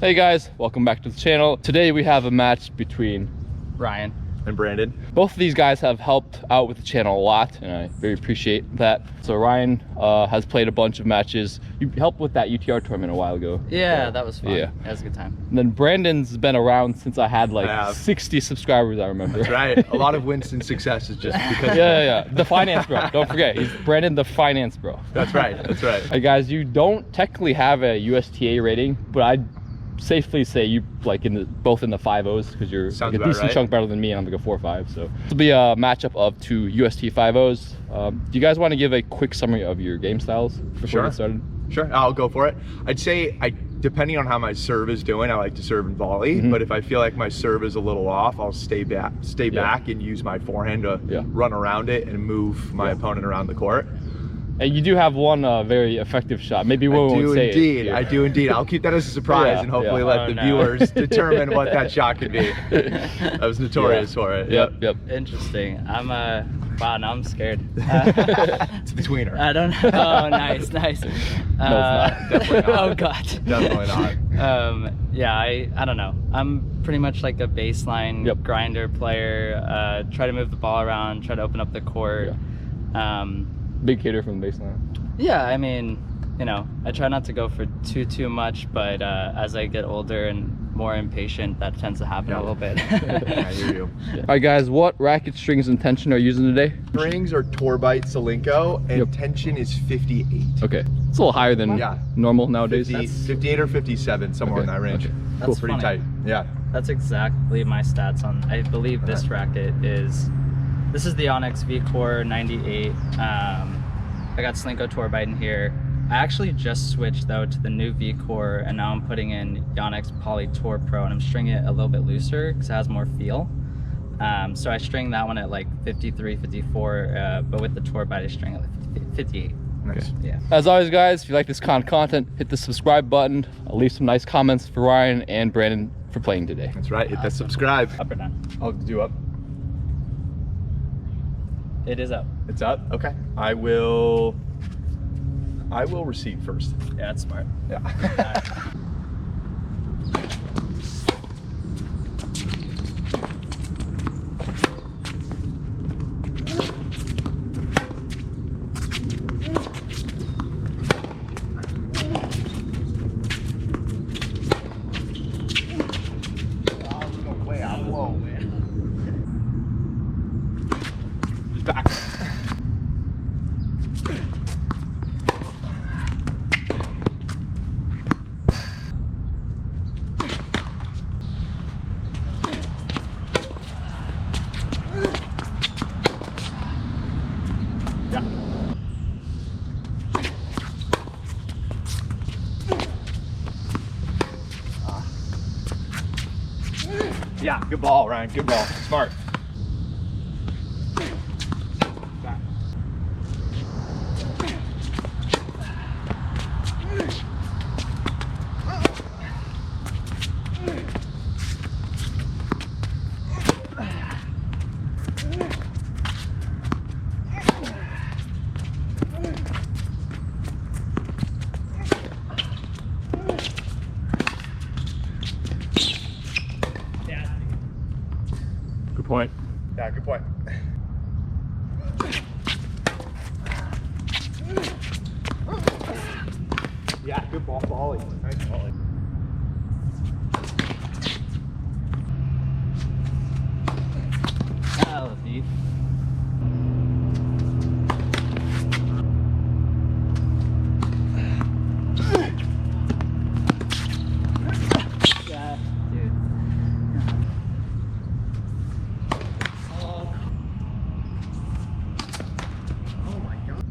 Hey guys, welcome back to the channel. Today we have a match between Ryan and Brandon. Both of these guys have helped out with the channel a lot, and I very appreciate that. So Ryan has played a bunch of matches. You helped with that UTR tournament a while ago. Yeah, that was fun. Yeah, that was a good time. And then Brandon's been around since I had like 60 subscribers, I remember. That's right. A lot of Winston's success is just because yeah. The finance bro. Don't forget, he's Brandon the finance bro. That's right. That's right. Hey guys, you don't technically have a USTA rating, but I'd safely say you like both in the 5.0s because you're like a decent chunk better than me, and I'm like a 4.5. So this will be a matchup of two USTA 5.0s. Do you guys want to give a quick summary of your game styles before we get started? Sure, I'll go for it. I'd say depending on how my serve is doing, I like to serve and volley. But if I feel like my serve is a little off, I'll stay back and use my forehand to run around it and move my opponent around the court. And you do have one very effective shot. Maybe we won't say it. I do indeed. I'll keep that as a surprise and hopefully let the viewers determine what that shot could be. I was notorious for it. Yep. Interesting. Wow, now I'm scared. It's the tweener. I don't know. Oh, nice. No, it's not. Definitely not. Oh, God. Definitely not. Yeah, I don't know. I'm pretty much like a baseline grinder player. Try to move the ball around, try to open up the court. Big hitter from the baseline. Yeah, I mean, you know, I try not to go for too much, but as I get older and more impatient, that tends to happen a little bit. I hear you. All right, guys, what racket strings and tension are you using today? Strings are Torbite Solinco, and tension is 58. Okay, it's a little higher than normal nowadays. 58 or 57, somewhere in that range. Okay. That's pretty tight. Yeah. That's exactly my stats on. I believe this racket is. This is the Onyx V-Core 98. I got Solinco Torbite in here. I actually just switched though to the new V-Core, and now I'm putting in Onyx Poly Tour Pro, and I'm stringing it a little bit looser because it has more feel. So I string that one at like 53, 54, but with the Torbite I string it at 58. Nice. Yeah. As always, guys, if you like this kind of content, hit the subscribe button. I'll leave some nice comments for Ryan and Brandon for playing today. That's right. Hit that subscribe. Up or down? I'll do up. It is up. It's up? Okay. I will receive first. Yeah, that's smart. Yeah. Back. Yeah, good ball, Ryan. Good ball. Smart. Good point. Yeah, good point. Yeah, good ball, volley. Nice volley. Oh, deep. Yeah, dude. Oh my God.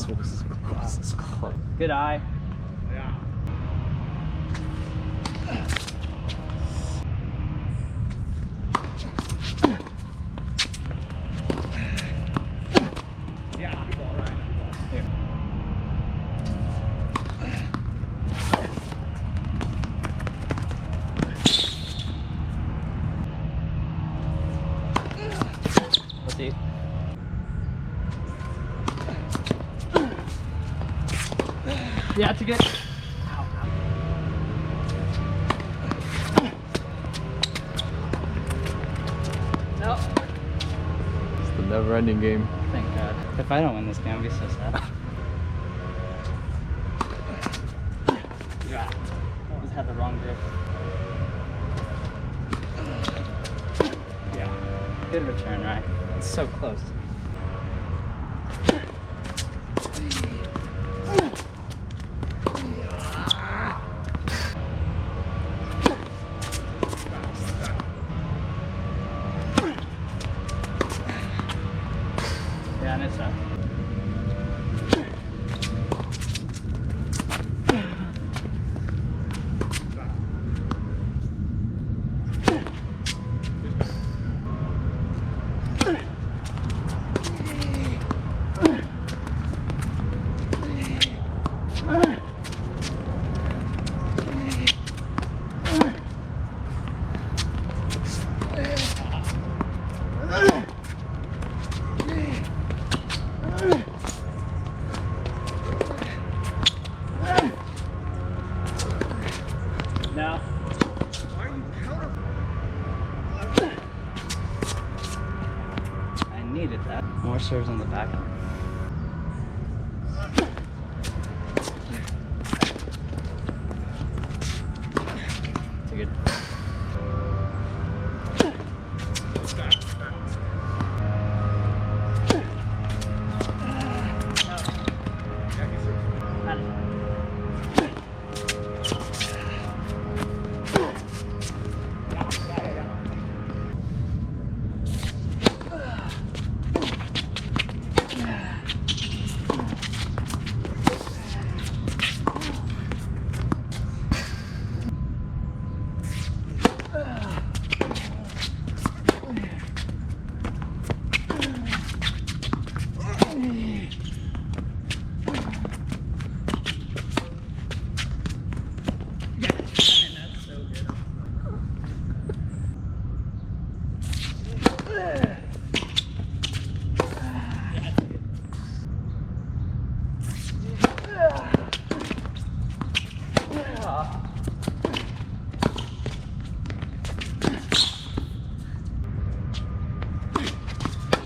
close. Good eye. Yeah. Yeah, good ball, right. Here. Let's see. Yeah, to get. No. It's the never-ending game. Thank God. If I don't win this game, I'll be so sad. Yeah. Always had the wrong grip. Yeah. Good return, right? It's so close. Yeah, and it's up. Now. Why are you counter? I needed that. More serves on the back end. It's a good.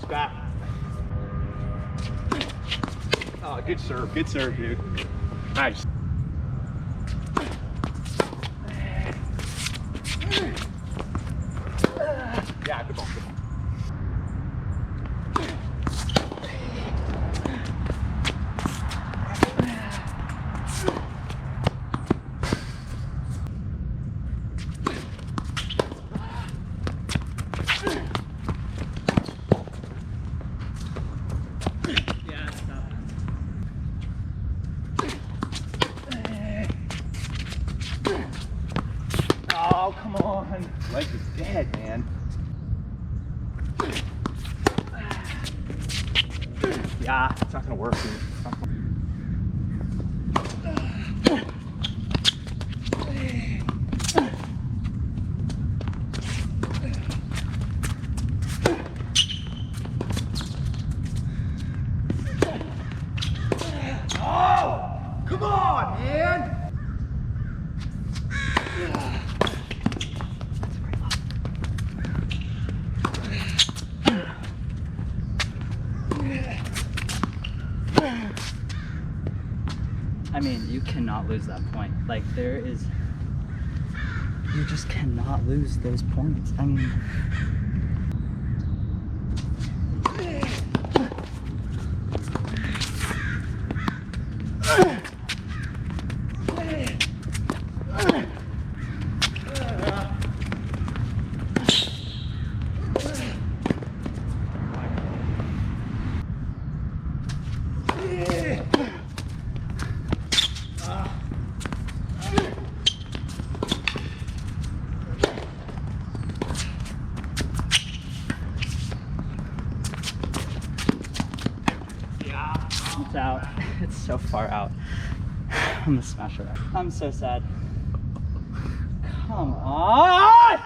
Back. Oh, good serve, dude. Nice. Yeah, good ball, good ball. Oh, come on. Leg is dead, man. Yeah, it's not gonna work, dude. It's not gonna... Oh! Come on, man! I mean, you cannot lose that point. Like, there is... You just cannot lose those points. I mean... It's out. It's so far out. I'm gonna smash it. I'm so sad. Come on!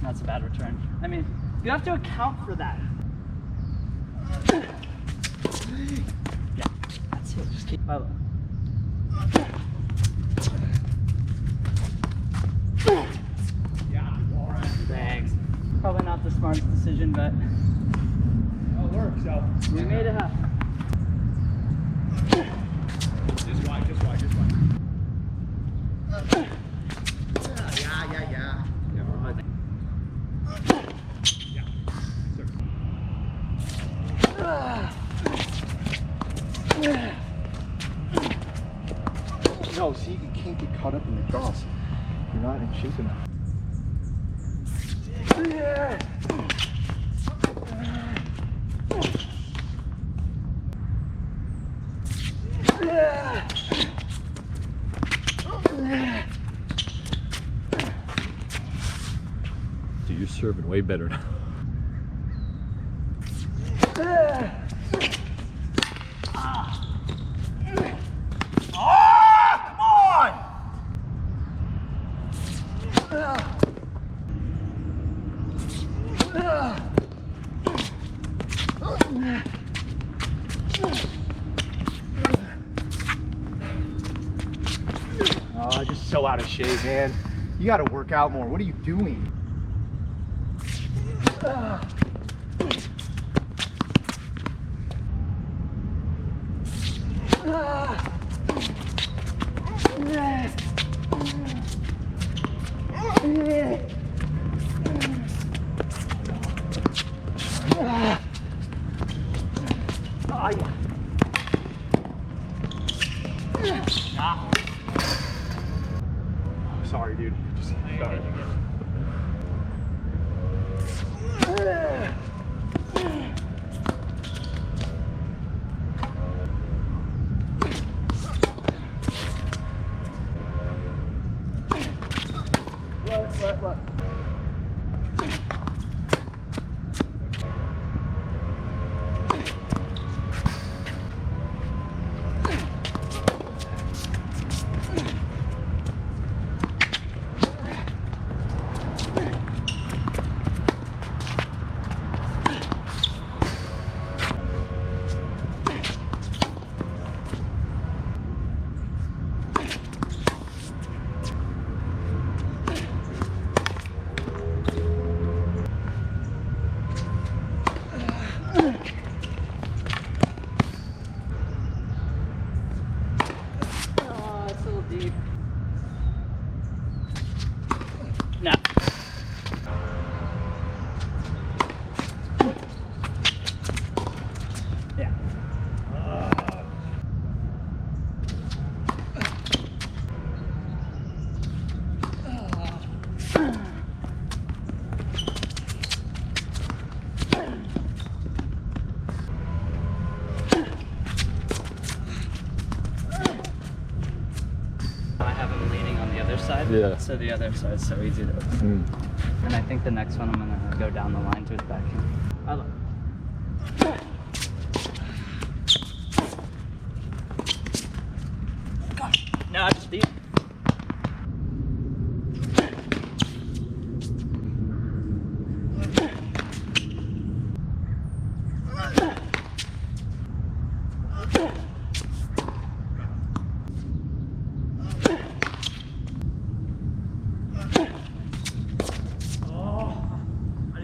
That's a bad return. I mean, you have to account for that. Yeah, that's it. Just keep following. Thanks. Probably not the smartest decision, but It'll work, so. we made it happen. Just wide, just wide, just wide. Yeah. No, see, you can't get caught up in the cross. You're not in shape enough. Dude, you're serving way better now. Oh, just so out of shape, man. You gotta work out more. What are you doing? Sorry, dude. Just sorry. What? No. Yeah. I have him leaning on the other side, so the other side's so easy to open. And I think the next one I'm gonna go down the line to his backhand. No, just deep.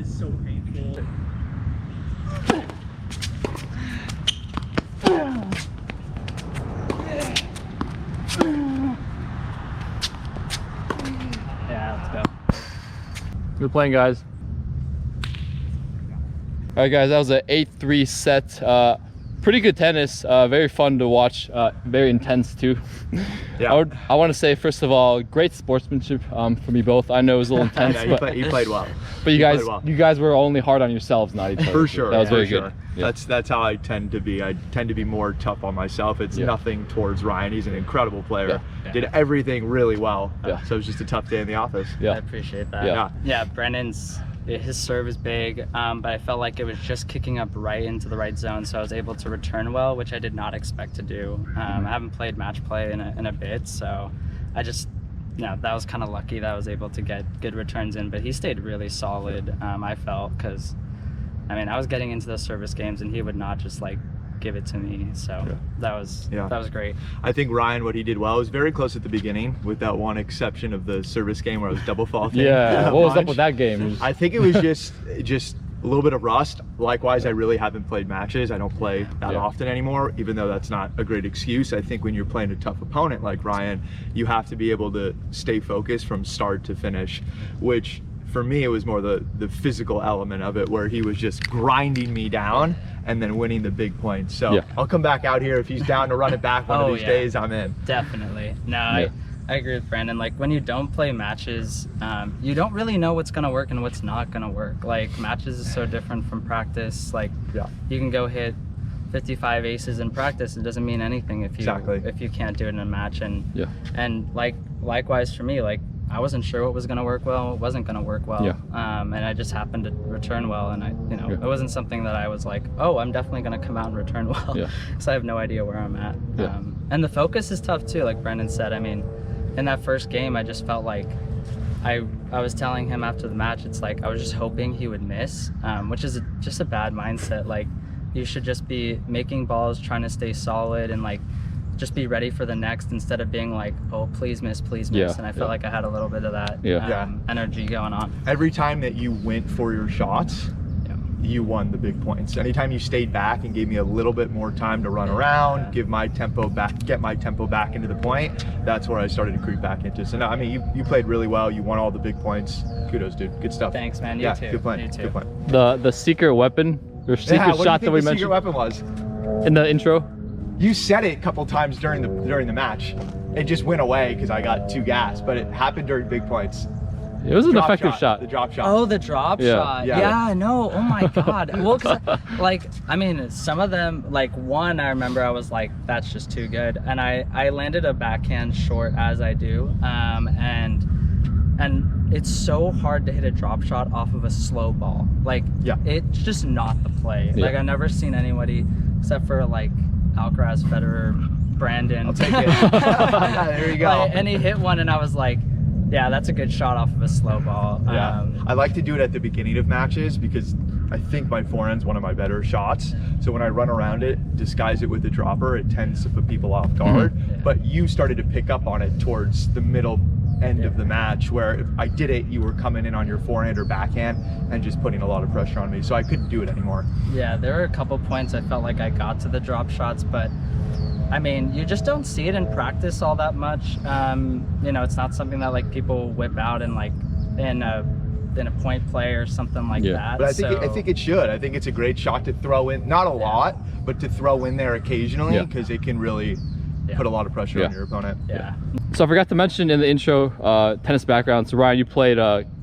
So painful. Yeah, let's go. Good playing, guys. All right, guys, that was an 8-3 set. Pretty good tennis, very fun to watch, very intense too. Yeah. I want to say, first of all, great sportsmanship from you both. I know it was a little intense, Yeah, you played well. But you guys were only hard on yourselves, not each other. For sure. That was very sure. good. Yeah. That's how I tend to be. I tend to be more tough on myself. It's nothing towards Ryan. He's an incredible player. Yeah. Did everything really well. Yeah. So it was just a tough day in the office. Yeah. I appreciate that. Yeah. Yeah, Brennan's his serve is big, but I felt like it was just kicking up right into the right zone, so I was able to return well, which I did not expect to do. I haven't played match play in a bit, so I just, that was kind of lucky that I was able to get good returns in, but he stayed really solid, I felt, because, I mean, I was getting into those service games, and he would not just, like, give it to me, so that was great. I think Ryan, what he did well, was very close at the beginning, with that one exception of the service game where I was double faulting. Yeah, what was up with that game? I think it was just a little bit of rust. Likewise, I really haven't played matches. I don't play that often anymore, even though that's not a great excuse. I think when you're playing a tough opponent like Ryan, you have to be able to stay focused from start to finish, which for me, it was more the physical element of it, where he was just grinding me down and then winning the big points. So I'll come back out here if he's down to run it back one of these days. I'm in. Definitely. No, I agree with Brandon. Like, when you don't play matches, you don't really know what's gonna work and what's not gonna work. Like, matches is so different from practice. Like, you can go hit 55 aces in practice. It doesn't mean anything if you can't do it in a match. And likewise for me, like, I wasn't sure what was going to work well, what wasn't going to work well, and I just happened to return well, and it wasn't something that I was like, oh, I'm definitely going to come out and return well, because I have no idea where I'm at. And the focus is tough too, like Brendan said. I mean, in that first game, I just felt like I was telling him after the match, it's like I was just hoping he would miss, which is just a bad mindset. Like, you should just be making balls, trying to stay solid, and like just be ready for the next, instead of being like, oh, please miss, and I felt like I had a little bit of that energy going on. Every time that you went for your shots, you won the big points. Anytime you stayed back and gave me a little bit more time to run around, get my tempo back into the point, that's where I started to creep back into. So no, I mean, you played really well. You won all the big points. Kudos, dude. Good stuff. Thanks, man. You too. Good playing. You too. Good playing. The secret weapon, or secret shot that we mentioned. What do you think the secret weapon was? In the intro? You said it a couple times during the match. It just went away because I got too gassed, but it happened during big points. It was an effective shot. The drop shot. Oh, the drop shot. Yeah, no. Oh my God. Well, 'cause, like, I mean, some of them, like one, I remember I was like, that's just too good. And I landed a backhand short, as I do. And it's so hard to hit a drop shot off of a slow ball. Like, it's just not the play. Like, I've never seen anybody, except for like Alcaraz, Federer, Brandon. I'll take it. There you go. And he hit one, and I was like, yeah, that's a good shot off of a slow ball. I like to do it at the beginning of matches, because I think my forehand's one of my better shots. So when I run around it, disguise it with a dropper, it tends to put people off guard. But you started to pick up on it towards the middle end of the match, where if I did it, you were coming in on your forehand or backhand and just putting a lot of pressure on me, so I couldn't do it anymore. Yeah, there were a couple points I felt like I got to the drop shots, but I mean, you just don't see it in practice all that much. It's not something that like people whip out in like in a point play or something like that. But I think it should. I think it's a great shot to throw in, not a lot, but to throw in there occasionally, because it can really put a lot of pressure on your opponent. So I forgot to mention in the intro, tennis background. So Ryan, you played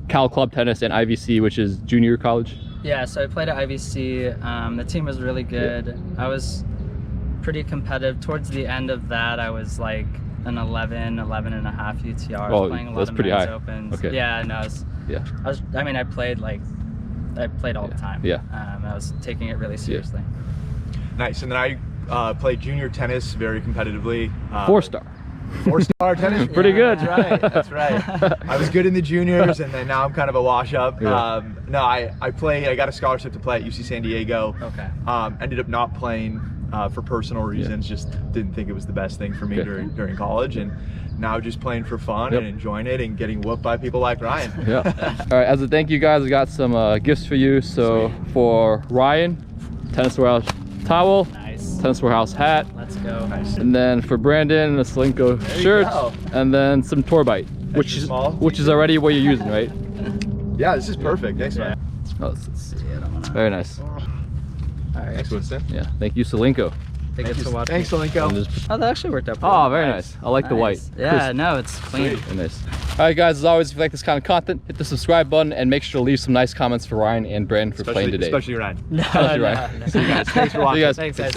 Cal Club Tennis and IVC, which is junior college. Yeah, so I played at IVC. The team was really good. I was pretty competitive. Towards the end of that, I was like an 11 and a half UTR. I was playing a lot of men's opens. Okay. Yeah, no, I played all the time. I was taking it really seriously. Nice. And then I played junior tennis very competitively. 4-star tennis. Pretty good. That's right. I was good in the juniors, and then now I'm kind of a wash up. I got a scholarship to play at UC San Diego. Ended up not playing for personal reasons. Just didn't think it was the best thing for me during college, and now just playing for fun and enjoying it and getting whooped by people like Ryan. All right, as a thank you guys, I got some gifts for you. So for Ryan, Tennis Warehouse towel, Tennis Warehouse hat. Let's go. And then for Brandon, a Solinco shirt, and then some tour bite, which is already what you're using, right? Yeah, this is perfect. Thanks, man. Oh, very nice. All right. Thanks, Winston. Yeah, thank you, Solinco. Thanks, Solinco. Oh, that actually worked out. Oh, very nice. I like the white. Yeah, no, it's clean. Very nice. All right, guys, as always, if you like this kind of content, hit the subscribe button and make sure to leave some nice comments for Ryan and Brandon for playing today. Especially Ryan. Especially Ryan. See you guys. Thanks for watching. See you guys. Thanks, guys.